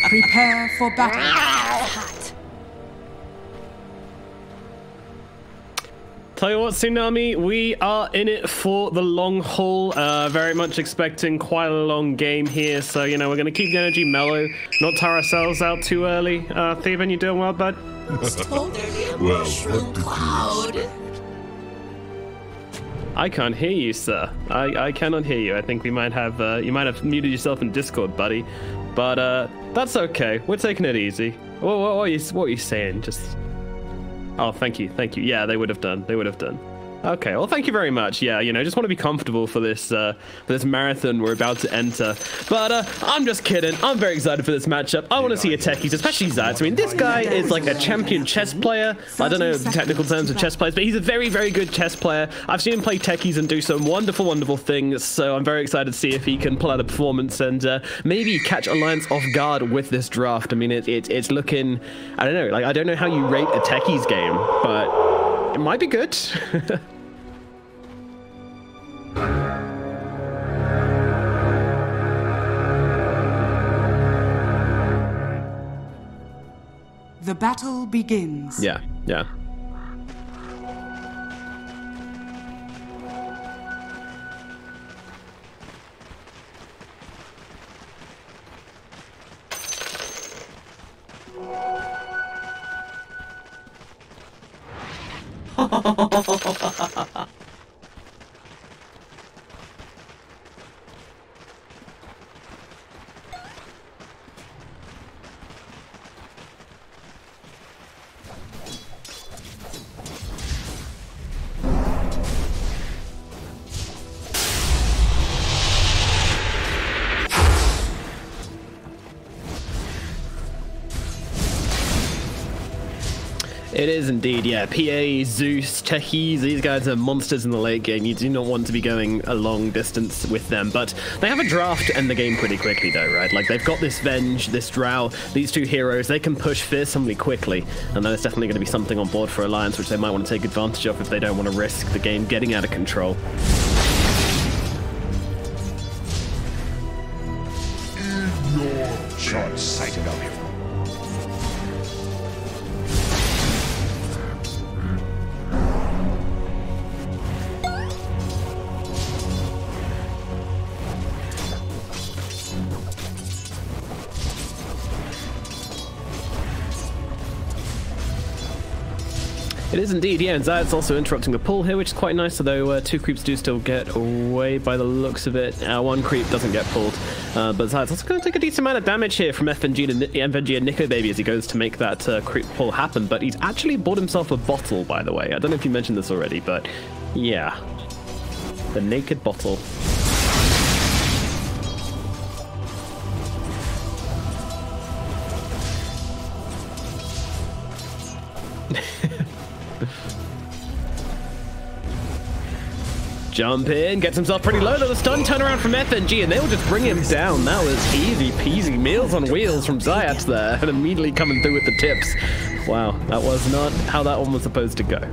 Prepare for battle. Tell you what, Tsunami, we are in it for the long haul. Very much expecting quite a long game here. So, you know, we're going to keep the energy mellow, not tire ourselves out too early. Theban, you doing well, bud? I can't hear you, sir. I cannot hear you. I think we might have, you might have muted yourself in Discord, buddy. But that's okay. We're taking it easy. What are you saying? Just... Oh, thank you. Yeah, they would have done. Okay, well, thank you very much. Yeah, you know, just want to be comfortable for this marathon we're about to enter. But I'm just kidding. I'm very excited for this matchup. I want to see a techies, especially Zeus. I mean, this guy is like a champion chess player. I don't know the technical terms of chess players, but he's a very, very good chess player. I've seen him play techies and do some wonderful, wonderful things. So I'm very excited to see if he can pull out a performance and maybe catch Alliance off guard with this draft. I mean, it's looking, I don't know, like, I don't know how you rate a techies game, but it might be good. The battle begins. Yeah. It is indeed, yeah. PA, Zeus, Techies, these guys are monsters in the late game. You do not want to be going a long distance with them, but they have a draft to end the game pretty quickly though, right? Like, they've got this Venge, this Drow, these two heroes, they can push fearsomely quickly, and there's definitely going to be something on board for Alliance which they might want to take advantage of if they don't want to risk the game getting out of control. Short-sighted of you. It is indeed, yeah, and Zayat's also interrupting the pull here, which is quite nice, although two creeps do still get away by the looks of it. One creep doesn't get pulled, but Zayat's also going to take a decent amount of damage here from FNG and Nico Baby as he goes to make that creep pull happen, but he's actually bought himself a bottle, by the way. I don't know if you mentioned this already, but yeah. The naked bottle. Jump in, gets himself pretty low. There's a stun turnaround from FNG, and they'll just bring him down. That was easy peasy. Meals on wheels from Zayat there, and immediately coming through with the tips. Wow, that was not how that one was supposed to go.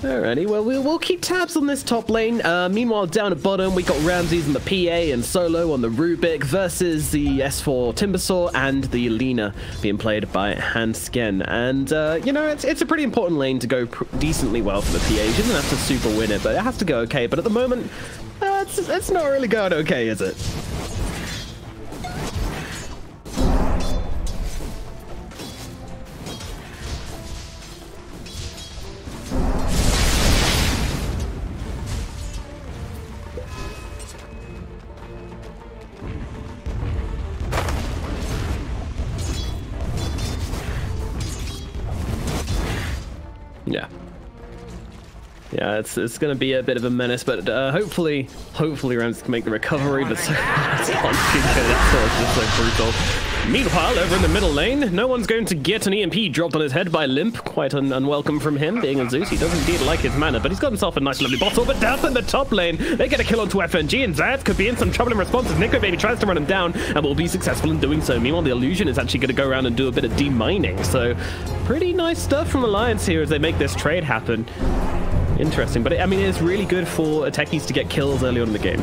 Alrighty, well, we'll keep tabs on this top lane. Meanwhile, down at bottom, we got Ramses and the PA and Solo on the Rubik versus the S4 Timbersaw and the Lina being played by Hansken. And, you know, it's a pretty important lane to go decently well for the PA. She doesn't have to super win it, but it has to go okay. But at the moment, it's not really going okay, is it? Yeah, it's going to be a bit of a menace, but hopefully Rams can make the recovery. But so, it's just so brutal. Meanwhile, over in the middle lane, no one's going to get an EMP dropped on his head by Limmp. Quite unwelcome from him, being a Zeus. He does indeed like his mana, but he's got himself a nice lovely bottle. But down in the top lane, they get a kill onto FNG, and Zeus could be in some trouble in response as Nico Baby tries to run him down, and will be successful in doing so. Meanwhile, the Illusion is actually going to go around and do a bit of demining. So, pretty nice stuff from Alliance here as they make this trade happen. Interesting, but I mean, it's really good for techies to get kills early on in the game.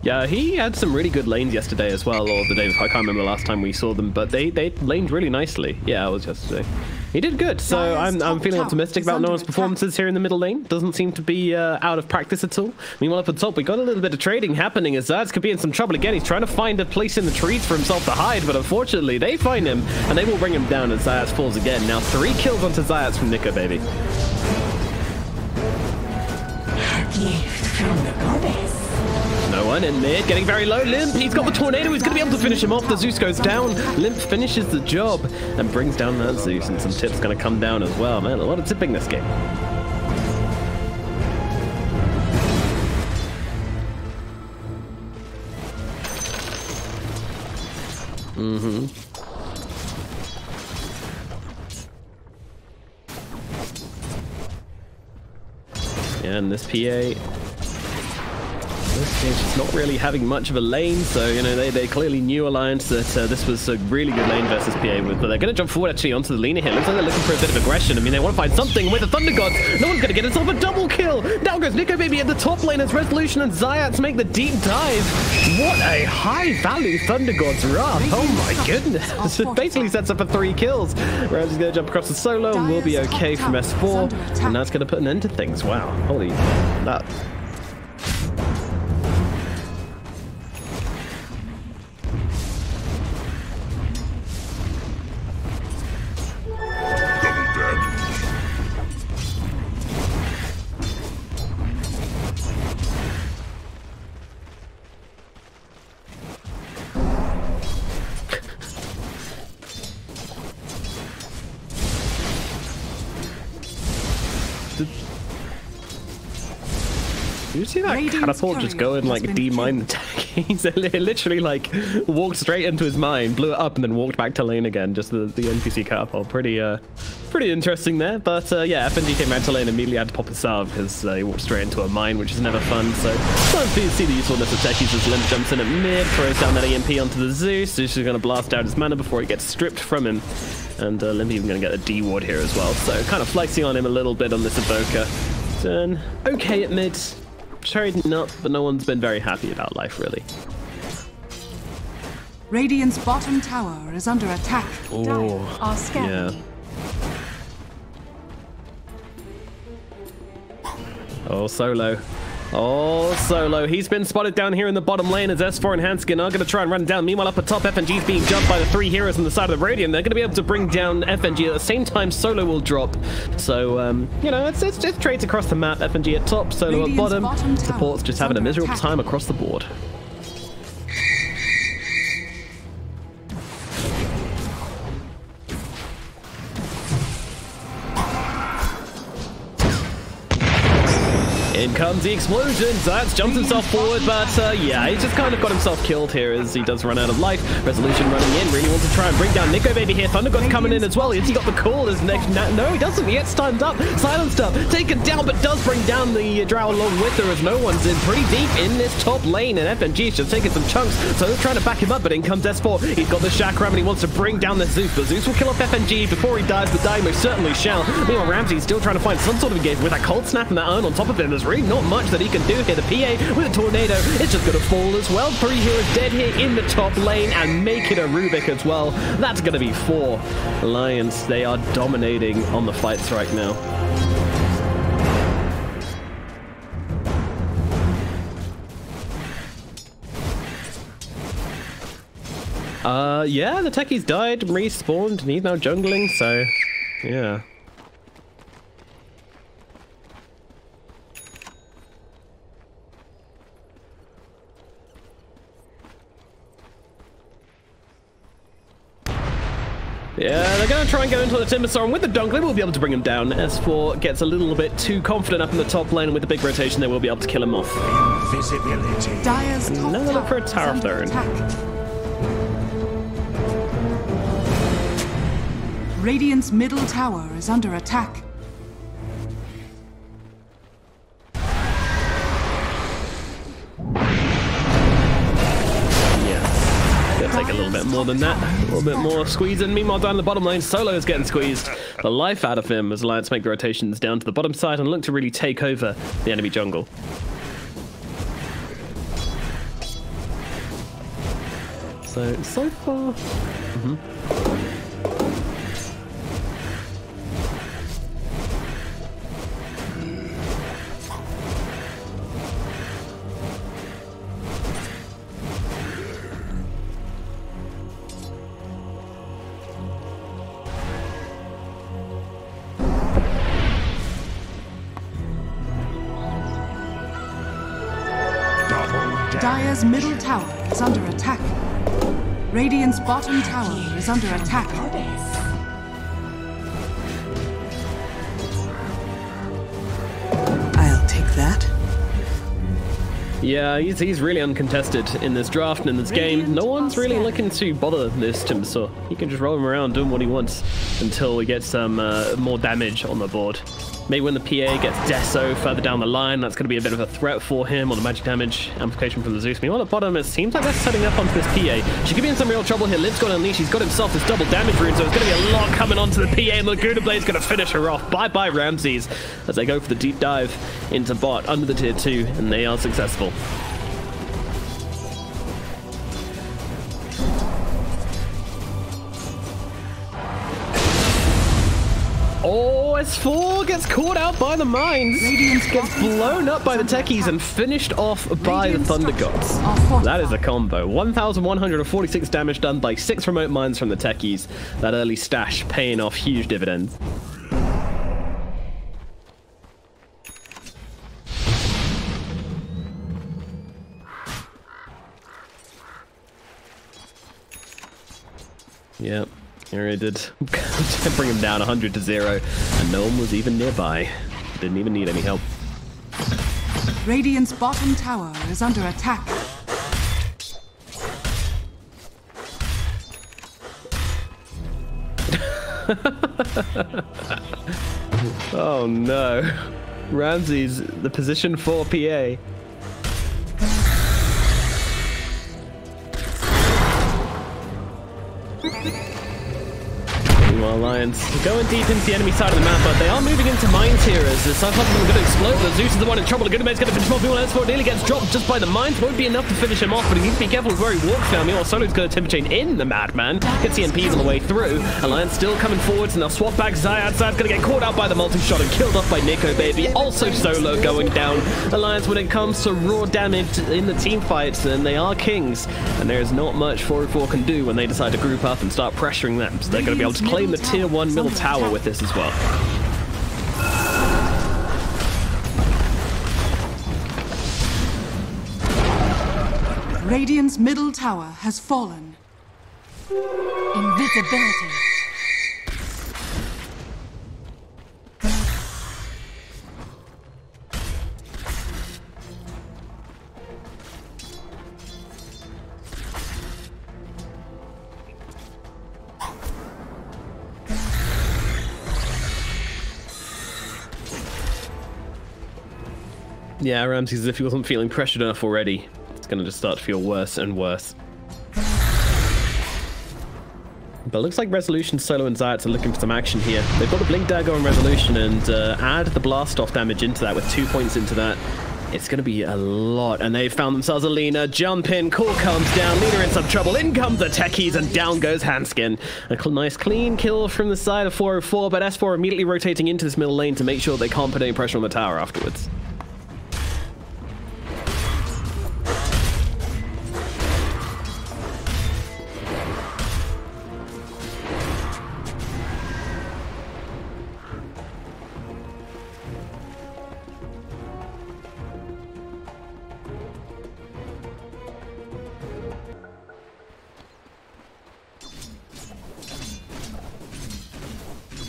Yeah, he had some really good lanes yesterday as well, or the day before. I can't remember the last time we saw them, but they laned really nicely. Yeah, it was yesterday. He did good, so I'm feeling optimistic about Noah's performances here in the middle lane. Doesn't seem to be out of practice at all. Meanwhile, up at top, we got a little bit of trading happening as Zeus could be in some trouble again. He's trying to find a place in the trees for himself to hide, but unfortunately, they find him, and they will bring him down as Zeus falls again. Now, 3 kills onto Zeus from Nico Baby. Gift from the goddess. No one in mid, getting very low. Limmp, he's got the tornado, he's going to be able to finish him off. The Zeus goes down. Limmp finishes the job and brings down that Zeus, and some tips going to come down as well. Man, a lot of tipping this game. Yeah, and this PA... this stage is not really having much of a lane, so you know they clearly knew Alliance that this was a really good lane versus PA with, but they're going to jump forward actually onto the Lina here. Looks like they're looking for a bit of aggression. I mean, they want to find something with the Thunder Gods. No one's going to get himself a double kill. Down goes Nico Baby at the top lane as Resolution and Zeus make the deep dive. What a high value Thunder Gods Wrath. Oh my goodness. It basically sets up for 3 kills. Whereas he's going to jump across the solo and will be okay from S4, and that's going to put an end to things. Wow, holy that. Did you see that catapult just go and like demine the techies? It literally like walked straight into his mine, blew it up, and then walked back to lane again. Just the NPC catapult. Pretty interesting there. But yeah, FNG came out to lane and immediately had to pop his salve because he walked straight into a mine, which is never fun. So nice to see the usefulness of techies as Limmp jumps in at mid, throws down that EMP onto the Zeus. Zeus is going to blast out his mana before it gets stripped from him. And Limmp even going to get a D ward here as well. So kind of flexing on him a little bit on this Invoker. Turn okay at mid. Trading up, but no one's been very happy about life, really. Radiant's bottom tower is under attack. Oh, Are scared. Yeah. Oh, solo. Oh, solo. He's been spotted down here in the bottom lane as S4 and Hanskin are going to try and run down. Meanwhile, up at top, FNG's being jumped by the 3 heroes on the side of the Radiant. They're going to be able to bring down FNG. At the same time, solo will drop. So, you know, it's just trades across the map. FNG at top, solo at bottom. Support's just having a miserable time across the board. In comes the explosion. Zeus jumps himself forward, but yeah, he's just kind of got himself killed here as he does run out of life. Resolution running in, really wants to try and bring down Nico Baby here. Thunder God's coming in as well. Has he got the call? His next, no, he doesn't. He gets timed up, silenced up, taken down, but does bring down the Drow along with her as no one's in pretty deep in this top lane, and FNG's just taking some chunks, so they're trying to back him up, but in comes S4. He's got the chakram and he wants to bring down the Zeus, but Zeus will kill off FNG before he dies, but die most certainly shall. Meanwhile, Ramsey's still trying to find some sort of engagement with that cold snap and that urn on top of him. There's really not much that he can do here. The PA with a tornado, it's just going to fall as well. 3 heroes dead here in the top lane and make it a Rubik as well. That's going to be 4. Alliance, they are dominating on the fights right now. Yeah, the techies died, respawned, and he's now jungling, so yeah. Yeah, they're going to try and go into the Timbersaw, and with the Dunkley, we'll be able to bring him down. S4 gets a little bit too confident up in the top lane, and with the big rotation, they will be able to kill him off. Invisibility. Dire's top Now they look for a tower of their own. attack. Radiant's middle tower is under attack. Take a little bit more than that, a little bit more squeezing. Meanwhile, down the bottom lane, Solo is getting squeezed. The life out of him as Alliance make the rotations down to the bottom side and look to really take over the enemy jungle. So far... Dire's middle tower is under attack. Radiant's bottom tower is under attack. I'll take that. Yeah, he's really uncontested in this draft and in this game. No one's really looking to bother this Timbersaw. He can just roll him around doing what he wants until we get some more damage on the board. Maybe when the PA gets Deso further down the line, that's going to be a bit of a threat for him, or the magic damage amplification from the Zeus. Meanwhile, at the bottom, it seems like they're setting up onto this PA. She could be in some real trouble here. Limp's got to unleash. He's got himself this double damage rune, so it's going to be a lot coming onto the PA, and Laguna Blade's going to finish her off. Bye-bye, Ramses, as they go for the deep dive into bot under the tier 2, and they are successful. Oh, S4 gets caught out by the mines, gets blown up by the techies and finished off by the Thunder Gods. That is a combo. 1,146 damage done by 6 remote mines from the techies. That early stash paying off huge dividends. Yep. Here he did bring him down 100 to 0, and no one was even nearby. Didn't even need any help. Radiant's bottom tower is under attack. Oh no. Ramses, the position 4 PA. Alliance going deep into the enemy side of the map, but they are moving into mines here as the Cyclops are going to explode. The Zeus is the one in trouble. Laguna Blade's going to finish more people. S4 nearly gets dropped just by the mines. Won't be enough to finish him off, but he needs to be careful with where he walks now. Meanwhile, Solo's going to timber chain in the Madman. Gets the MPs on the way through. Alliance still coming forwards, and they'll swap back. Zayad's going to get caught out by the multi-shot and killed off by Nico Baby. Also Solo going down. Alliance, when it comes to raw damage in the team fights, then they are kings, and there is not much 404 can do when they decide to group up and start pressuring them. So they're going to be able to claim the tier 1 middle tower with this as well. Radiant's middle tower has fallen. Invisibility. Yeah, Ramses, as if he wasn't feeling pressured enough already, it's going to just start to feel worse and worse. But it looks like Resolution, Solo, and Zayat are looking for some action here. They've got the Blink Dagger on Resolution, and add the blast off damage into that with 2 points into that. It's going to be a lot, and they've found themselves a Lina. Jump in, Core comes down, Lina in some trouble. In comes the techies, and down goes Hanskin. A nice clean kill from the side of 404, but S4 immediately rotating into this middle lane to make sure they can't put any pressure on the tower afterwards.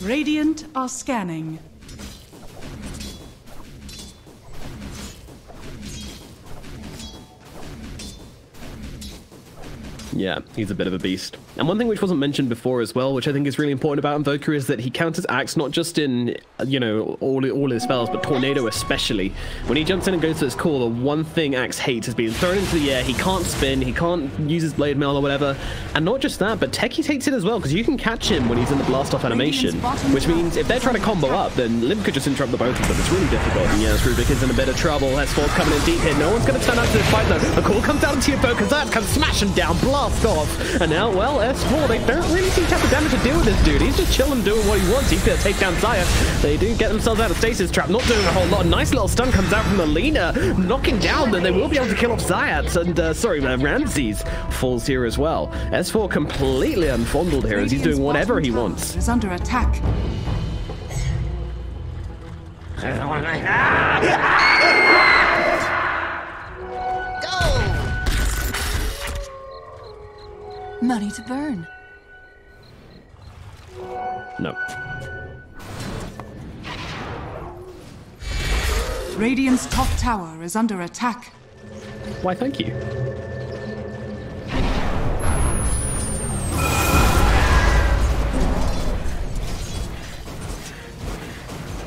Radiant are scanning. Yeah, he's a bit of a beast. And one thing which wasn't mentioned before as well, which I think is really important about Invoker, is that he counters Axe not just in, you know, all his spells, but Tornado especially. When he jumps in and goes to his core, the one thing Axe hates is being thrown into the air. He can't spin, he can't use his blade mail or whatever. And not just that, but Techies hates it as well, because you can catch him when he's in the blast off animation, which means if they're trying to combo up, then Limmp could just interrupt the both of them. It's really difficult. And yeah, Rubik is in a bit of trouble. S4's coming in deep here. No one's going to turn out to this fight though. A call comes down to your Invoker. That can smash him down, blast off. And now, well, S4, they don't really seem to have the damage to deal with this dude. He's just chilling, doing what he wants. He's going to take down Zayat. They do get themselves out of stasis trap, not doing a whole lot. A nice little stun comes out from the Lina, knocking down, then they will be able to kill off Zayat. And, Ramses falls here as well. S4 completely unfondled here as he's doing whatever he wants. Is under attack. Money to burn. No. Radiant's top tower is under attack. Why, thank you.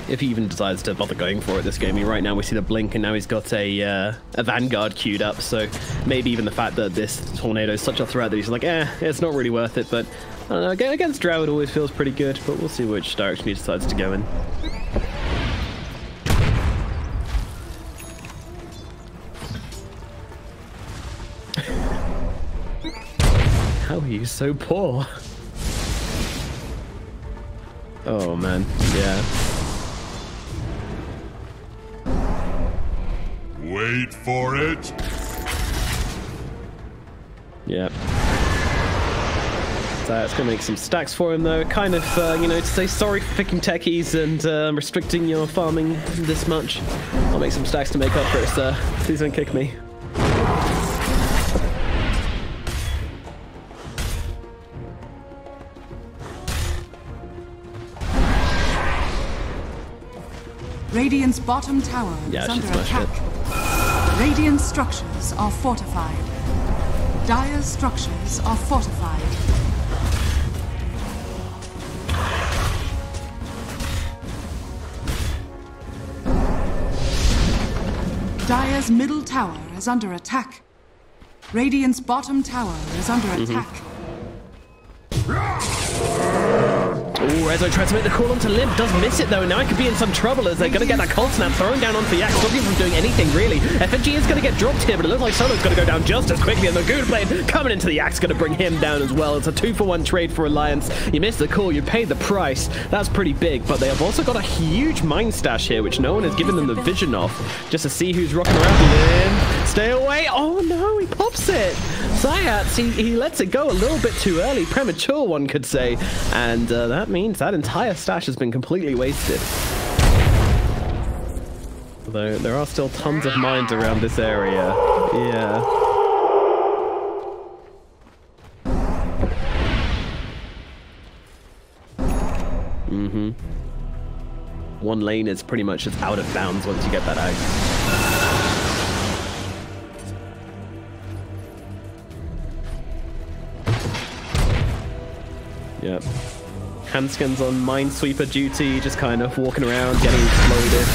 If he even decides to bother going for it this game. Right now we see the blink, and now he's got a Vanguard queued up, so maybe even the fact that this Tornado is such a threat that he's like, it's not really worth it. But I don't know, against Drow it always feels pretty good, but we'll see which direction he decides to go in. How are you so poor? Oh man, yeah. Wait for it. Yep. So it's gonna make some stacks for him though. Kind of, you know, to say sorry for picking techies and restricting your farming this much. I'll make some stacks to make up for it, sir. Please don't kick me. Radiant's bottom tower is under attack. Radiant structures are fortified. Dire's structures are fortified. Dire's middle tower is under attack. Radiant's bottom tower is under attack. Ooh, Rezo tries to make the call onto Limmp, does miss it though, and now he could be in some trouble as they're going to get that cold snap throwing down onto the Axe, stopping him from doing anything really. FNG is going to get dropped here, but it looks like Solo's going to go down just as quickly, and the Goon Blade coming into the Axe, going to bring him down as well. It's a 2-for-1 trade for Alliance. You missed the call, you paid the price. That's pretty big, but they have also got a huge Mind Stash here, which no one has given them the vision of, just to see who's rocking around. Limmp, stay away. Oh no, he pops it. Zayat, he lets it go a little bit too early, premature one could say, and that means that entire stash has been completely wasted. Although there are still tons of mines around this area. Yeah. Mm-hmm. One lane is pretty much just out of bounds once you get that out. Yep. Handskins on Minesweeper duty, just kind of walking around, getting exploded,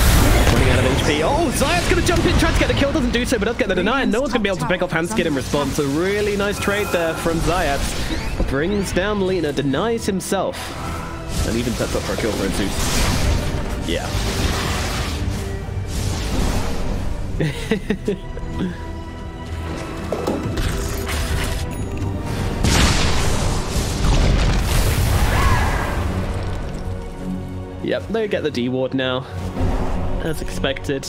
running out of HP. Oh, Zayat's gonna jump in, tries to get the kill, doesn't do so, but does get the deny, and no one's gonna be able to pick off Handskin in response. A really nice trade there from Zayat. Brings down Lina, denies himself, and even sets up for a kill for Zeus. Yeah. Yep, they get the D-ward now, as expected.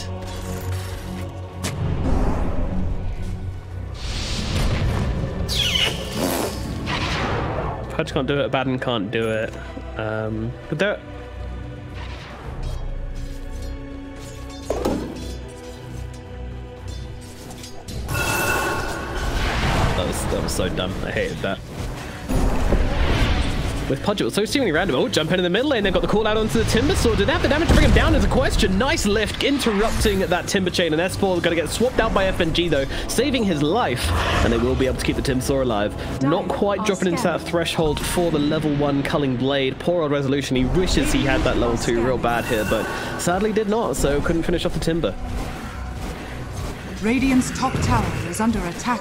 Pudge can't do it, Baden can't do it. But there... That was so dumb. I hated that. with Pudgel. So seemingly random. Oh, jump in the middle lane. They've got the call out onto the Timber Sword. Did they have the damage to bring him down is a question. Nice lift, interrupting that Timber Chain. And S4 is going to get swapped out by FNG, though, saving his life. And they will be able to keep the Timber Sword alive. Not quite dropping into that threshold for the level 1 Culling Blade. Poor old Resolution. He wishes he had that level 2 real bad here, but sadly did not, so couldn't finish off the Timber. Radiant's top tower is under attack.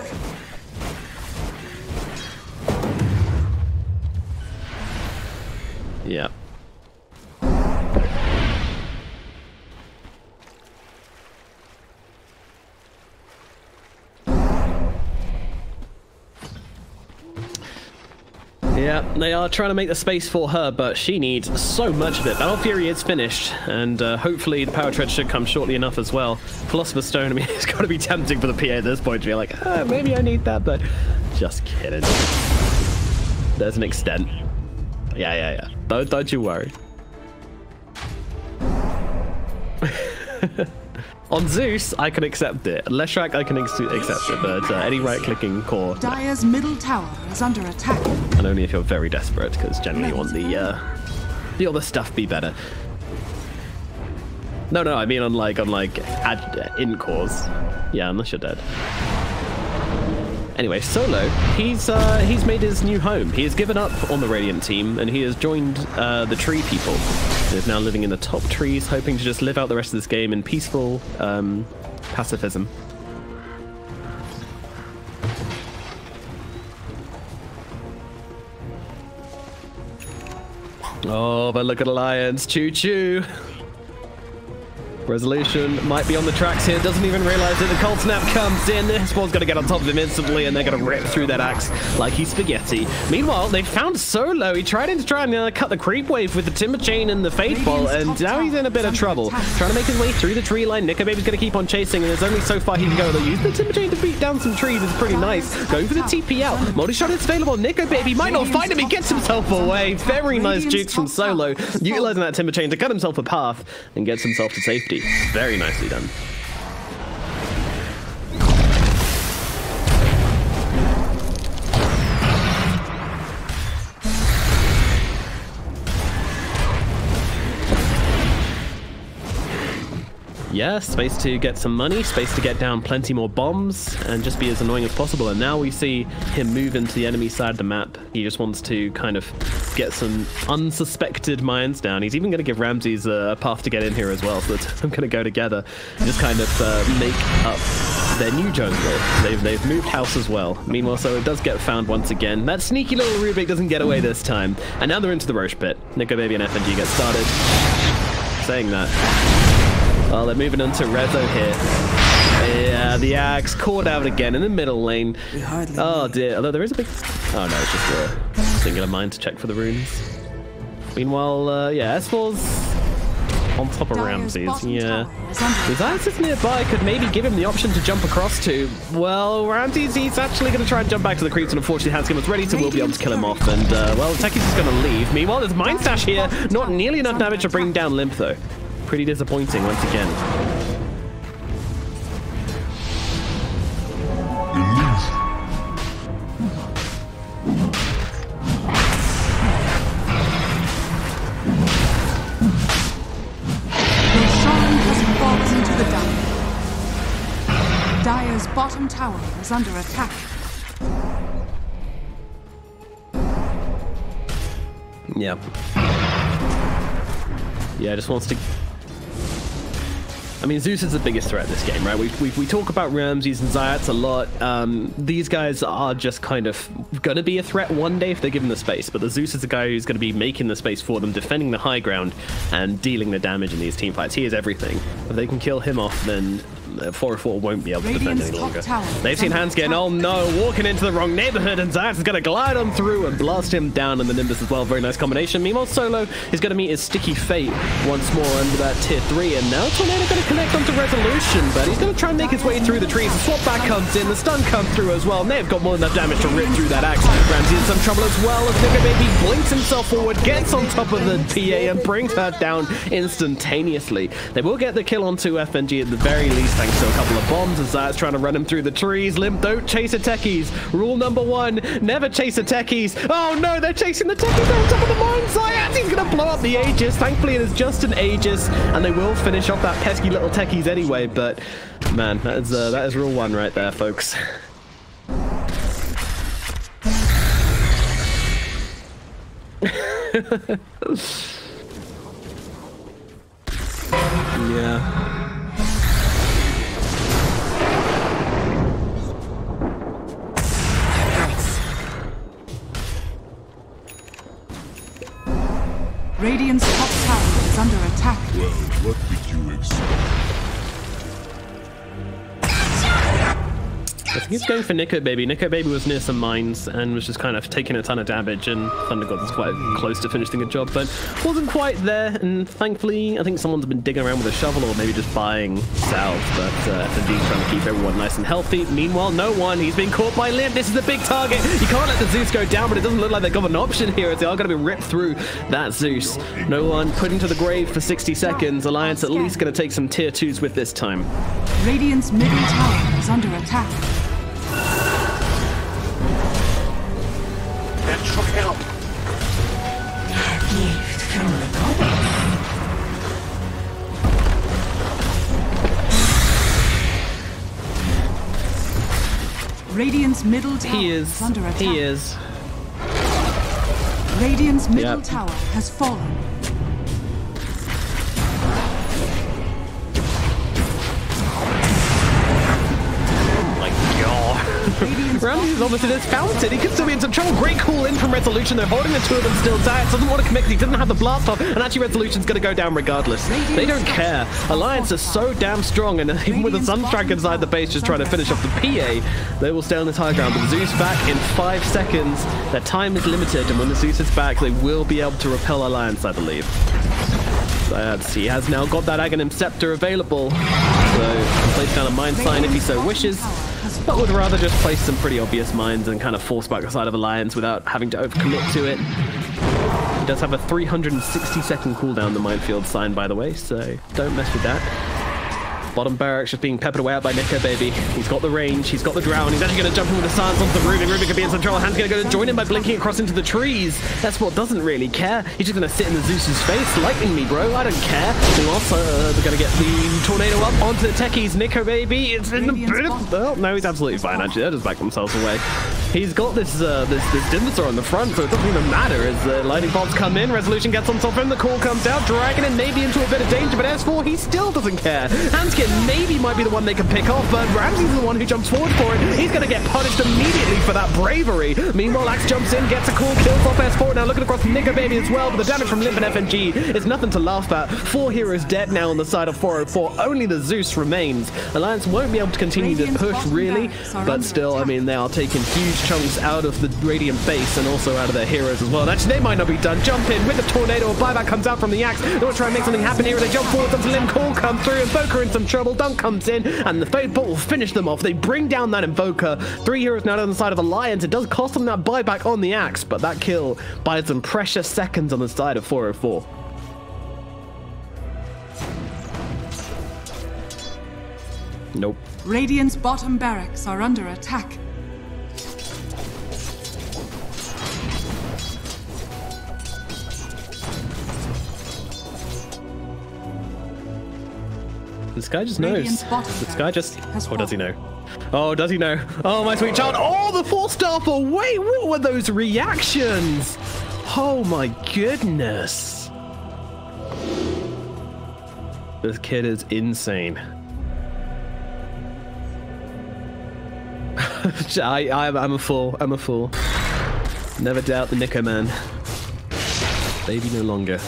Yeah. Yeah, they are trying to make the space for her, but she needs so much of it. Battle Fury is finished, and hopefully the Power Tread should come shortly enough as well. Philosopher's Stone, I mean, it's got to be tempting for the PA at this point to be like, maybe I need that, but just kidding. There's an extent. Yeah. Don't you worry. On Zeus, I can accept it. Leshrac, I can accept it, but any right-clicking core... Dire's middle tower is under attack. And only if you're very desperate, because generally you want the other stuff be better. No, I mean on in cores. Yeah, unless you're dead. Anyway, Solo, he's made his new home. He has given up on the Radiant team, and he has joined the Tree people. He is now living in the top trees, hoping to just live out the rest of this game in peaceful pacifism. Oh, but look at Alliance. Choo-choo. Resolution might be on the tracks here, doesn't even realize that the cold snap comes in. This ball's going to get on top of him instantly, and they're going to rip through that axe like he's spaghetti. Meanwhile, they found Solo. He tried to cut the creep wave with the Timber Chain and the Fate Ball, and now he's in a bit of trouble. Trying to make his way through the tree line. Nicko Baby's going to keep on chasing, and there's only so far he can go. They'll use the Timber Chain to beat down some trees. It's pretty nice. Going for the TP out. Multi-shot is available. Nicko Baby might not find him. He gets himself away. Very nice jukes from Solo, utilizing that Timber Chain to cut himself a path and gets himself to safety. Very nicely done. Yeah, space to get some money, space to get down plenty more bombs, and just be as annoying as possible. And now we see him move into the enemy side of the map. He just wants to kind of get some unsuspected mines down. He's even going to give Ramses a path to get in here as well, so I'm going to go together and just kind of make up their new jungle. They've moved house as well. Meanwhile, so it does get found once again. That sneaky little Rubik doesn't get away this time. And now they're into the Roche pit. Nicko Baby and FNG get started. Saying that. Well, they're moving on to Rezo here. Yeah, the axe caught out again in the middle lane. Oh dear, although there is a big... Oh no, it's just a singular mine to check for the runes. Meanwhile, yeah, S4's on top of Ramses. Yeah. Zeus is nearby, could maybe give him the option to jump across to. Well, Ramses, he's actually going to try and jump back to the creeps, and unfortunately Hanskin was ready, so we'll be able to kill him off. And, well, Techie's is going to leave. Meanwhile, there's Mind Stash here. Not nearly enough damage to bring down Limmp, though. Pretty disappointing once again. Roshan has fallen into the dark. Dire's bottom tower is under attack. Yep. Yeah, just wants to... I mean, Zeus is the biggest threat in this game, right? We talk about Ramses and Zayats a lot. These guys are just kind of going to be a threat one day if they're given the space, but the Zeus is the guy who's going to be making the space for them, defending the high ground, and dealing the damage in these team fights. He is everything. If they can kill him off, then 404 won't be able to defend any longer. They've seen Hanskin. Oh no, walking into the wrong neighborhood, and Zayats is going to glide on through and blast him down in the Nimbus as well. Very nice combination. Meanwhile, Solo is going to meet his sticky fate once more under that tier 3, and now Tornado going to connect onto Resolution, but he's going to try and make his way through the trees. The swap back comes in, the stun comes through as well, and they've got more than enough damage to rip through that axe. Ramsey in some trouble as well as Nicko Baby blinks himself forward, gets on top of the PA, and brings her down instantaneously. They will get the kill onto FNG at the very least. thanks to a couple of bombs as Zayat's trying to run him through the trees. Limmp, don't chase the techies. Rule number 1, never chase the techies. Oh no, they're chasing the techies on top of the mine. Zayat, he's going to blow up the Aegis. Thankfully, it is just an Aegis, and they will finish off that pesky little techies anyway, but man, that is rule 1 right there, folks. Yeah. Radiant's top tower is under attack. Well, what did you expect? I think he's going for Nico Baby. Nico Baby was near some mines and was just kind of taking a ton of damage, and Thunder God was quite close to finishing a job, but wasn't quite there. And thankfully, I think someone's been digging around with a shovel or maybe just buying salves, but FNG's trying to keep everyone nice and healthy. Meanwhile, no one. He's being caught by Limmp. This is a big target. You can't let the Zeus go down, but it doesn't look like they've got an option here as they are going to be ripped through that Zeus. No one put into the grave for 60 seconds. Alliance at least going to take some tier 2s with this time. Radiant's middle tower is under attack. Help! Gift from the goddess. Radiant's middle tower is under attack. He is. Radiant's middle tower has fallen. Ramsey's obviously this fountain. He could still be in some trouble. Great call in from Resolution. They're holding the two of them still. Zayat doesn't want to commit because he doesn't have the blast off, and actually Resolution's going to go down regardless. They don't care. Alliance is so damn strong, and even with the Sunstrike inside the base just trying to finish off the PA, they will stay on this high ground. But Zeus back in 5 seconds. Their time is limited, and when the Zeus is back, they will be able to repel Alliance, I believe. He has now got that Aghanim Scepter available, so he can place down a mine sign if he so wishes, but would rather just place some pretty obvious mines and kind of force back the side of Alliance without having to overcommit to it. He does have a 360-second cooldown, the minefield sign, by the way, so don't mess with that. Bottom barracks just being peppered away out by Nico Baby. He's got the range, he's got the drown, he's actually going to jump in with the silence onto the Rubik. Rubik could be in some trouble. Hand's going to go to join him by blinking across into the trees. That spot doesn't really care. He's just going to sit in the Zeus's face. Lightning me, bro. I don't care. Who else? They're going to get the tornado up onto the techies. Nico Baby, it's in the bit of... Oh, no, he's absolutely fine, actually. They'll just back themselves away. He's got this Dimbasaur on the front, so it doesn't even matter as lightning bolts come in. Resolution gets on top of him. The call comes out, dragging him maybe into a bit of danger, but S4, he still doesn't care. Handskin maybe might be the one they can pick off, but Ramsey's the one who jumps forward for it. He's going to get punished immediately for that bravery. Meanwhile, Axe jumps in, gets a call, kills off S4. Now looking across Nico Baby as well, but the damage from Limmp and FNG is nothing to laugh at. 4 heroes dead now on the side of 404. Only the Zeus remains. Alliance won't be able to continue to push, really, but still, I mean, they are taking huge chunks out of the Radiant base and also out of their heroes as well. And actually, they might not be done. Jump in with the tornado. A buyback comes out from the Axe. They want to try and make something happen here. They jump forward onto Limmp. Call comes through. Invoker in some trouble. Dunk comes in, and the Fade Bolt will finish them off. They bring down that Invoker. 3 heroes now on the side of Alliance. It does cost them that buyback on the Axe, but that kill buys them precious seconds on the side of 404. Nope. Radiant's bottom barracks are under attack. This guy just knows. This guy just... Oh, does he know? Oh, does he know? Oh, my sweet child. Oh, the 4-star for... Wait, what were those reactions? Oh, my goodness. This kid is insane. I'm a fool. I'm a fool. Never doubt the Nico man. Baby no longer.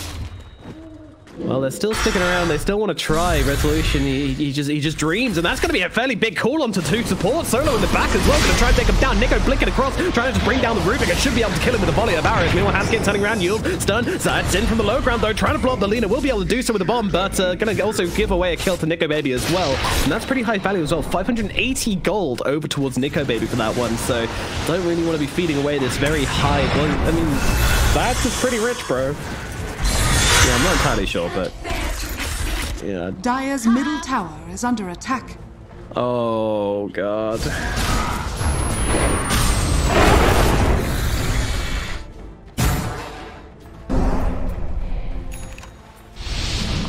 Well, they're still sticking around. They still want to try. Resolution, he just dreams, and that's going to be a fairly big call onto 2 support. Solo in the back as well, going to try and take him down. Nico blinking across, trying to bring down the Rubik. It should be able to kill him with a volley of arrows. Meanwhile, Hanskin turning around, yield, stun. Zayat's in from the low ground, though, trying to blow up the Lina. Will be able to do so with a bomb, but going to also give away a kill to Nico Baby as well. And that's pretty high value as well. 580 gold over towards Nico Baby for that one, so don't really want to be feeding away this very high... Well, I mean, that's just pretty rich, bro. Yeah, I'm not entirely sure, but... Yeah. Dire's middle tower is under attack. Oh, God.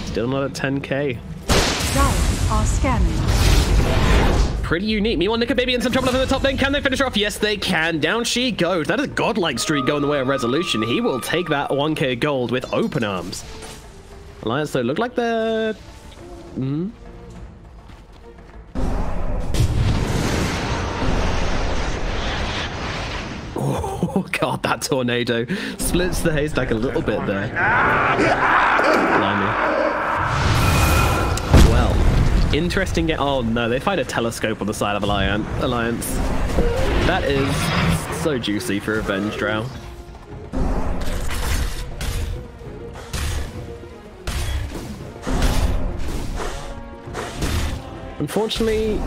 Still not at 10k. Dire are scanning. Pretty unique. Meanwhile, Nico Baby in some trouble up in the top lane. Can they finish her off? Yes, they can. Down she goes. That is a godlike streak going the way of Resolution. He will take that 1k gold with open arms. Alliance, though, look like they're... Oh, God, that tornado splits the haystack a little bit there. Blimey. Well, interesting. Oh, no, they find a telescope on the side of Alliance. That is so juicy for Revenge Drow. Unfortunately...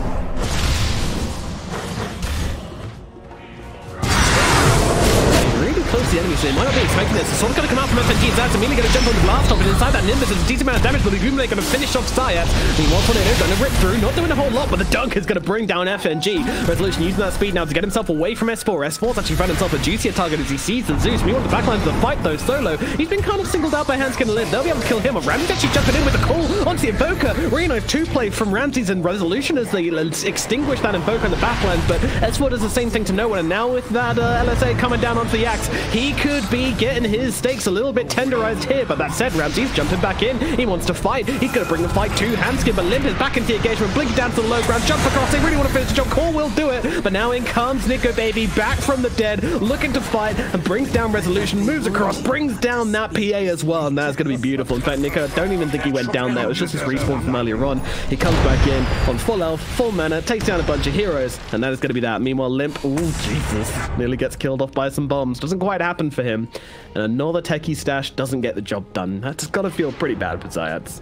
close to the enemy, so they might not be expecting this. The sword's going to come out from FNG. That's immediately going to jump on the blast off, and inside that Nimbus is a decent amount of damage, but the Gloomblade going to finish off Zayat. Meanwhile, Tornado's going to rip through, not doing a whole lot, but the dunk is going to bring down FNG. Resolution using that speed now to get himself away from S4. S4's actually found himself a juicier target as he sees the Zeus. Meanwhile, the backline of the fight, though, Solo, he's been kind of singled out by Hanskin and Liv. They'll be able to kill him. Ramsey's actually jumping in with a call onto the Invoker. Really nice 2-play from Ramsey's and Resolution as they extinguish that Invoker in the backlines, but S4 does the same thing to no one, and now with that LSA coming down onto the axe, he could be getting his stakes a little bit tenderized here, but that said, Ramsey's jumping back in. He wants to fight. He's going to bring the fight to Hanskin, but Limmp is back into the engagement, blinking down to the low ground, jump across. They really want to finish the job. Core will do it, but now in comes Nico Baby, back from the dead, looking to fight, and brings down Resolution, moves across, brings down that PA as well, and that's going to be beautiful. In fact, Nico, I don't even think he went down there. It was just his respawn from earlier on. He comes back in on full health, full mana, takes down a bunch of heroes, and that is going to be that. Meanwhile, Limmp, oh Jesus, nearly gets killed off by some bombs. Doesn't quite happen for him. And another techie stash doesn't get the job done. That's got to feel pretty bad for Zayats.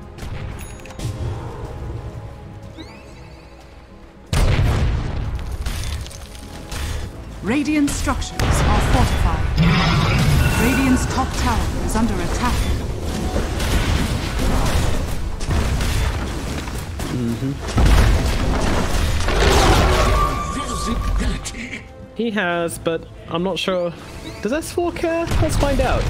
Radiant structures are fortified. Radiant's top tower is under attack. Visibility. He has, but I'm not sure. Does S4 care? Let's find out.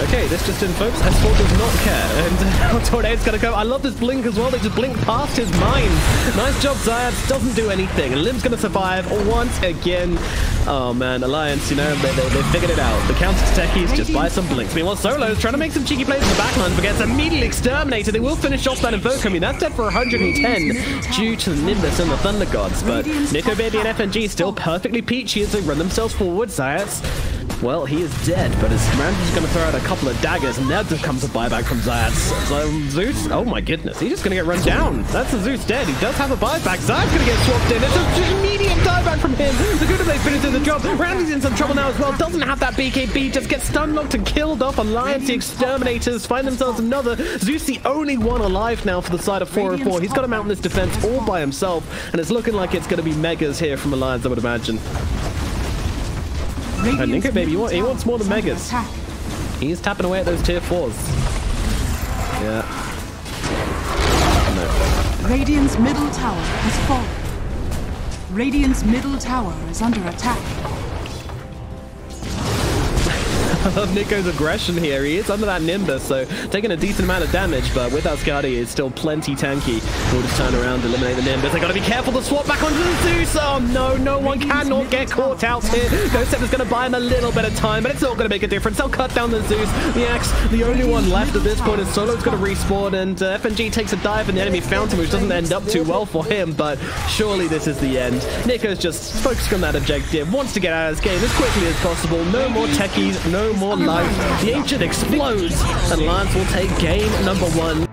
Okay, this just in, folks. S4 does not care. And Tornado's gonna go. I love this blink as well. They just blink past his mind. Nice job, Zayat. Doesn't do anything. And Limp's gonna survive once again. Oh man, Alliance, you know, they figured it out. The counter to techies just buy some blinks. Meanwhile, Solo's trying to make some cheeky plays in the backline, but gets immediately exterminated. They will finish off that Invoker. I mean, that's dead for 110 due to the Nimbus and the Thunder Gods. But Nico Baby and FNG still perfectly peachy as they run themselves forward. Zayat's, well, he is dead, but as Ramsey's going to throw out a couple of daggers, and now just comes a buyback from Zayat. So Zeus, oh my goodness, he's just going to get run down. That's the Zeus dead. He does have a buyback. Zayat's going to get swapped in. It's an immediate dieback from him. The good they finishes the job. Ramsey's in some trouble now as well. Doesn't have that BKB. Just gets stun locked and killed off. Alliance, the Exterminators find themselves another. Zeus the only one alive now for the side of 404. He's got to mount this defense all by himself, and it's looking like it's going to be megas here from Alliance, I would imagine. Nico Baby, he wants more than megas. He's tapping away at those tier 4s. Yeah. No. Radiant's middle tower has fallen. Radiant's middle tower is under attack. I love Nico's aggression here. He is under that Nimbus, so taking a decent amount of damage, but with that Skadi, it's still plenty tanky. We'll just turn around, eliminate the Nimbus. They got to be careful to swap back onto the Zeus. Oh no, no one cannot get caught out here. Ghost Step is going to buy him a little bit of time, but it's not going to make a difference. They'll cut down the Zeus. The Axe, the only one left at this point is Solo's going to respawn, and FNG takes a dive in the enemy fountain, which doesn't end up too well for him, but surely this is the end. Nico's just focusing on that objective, wants to get out of this game as quickly as possible. No more techies, no more life. The Ancient explodes, and Lance will take game number 1.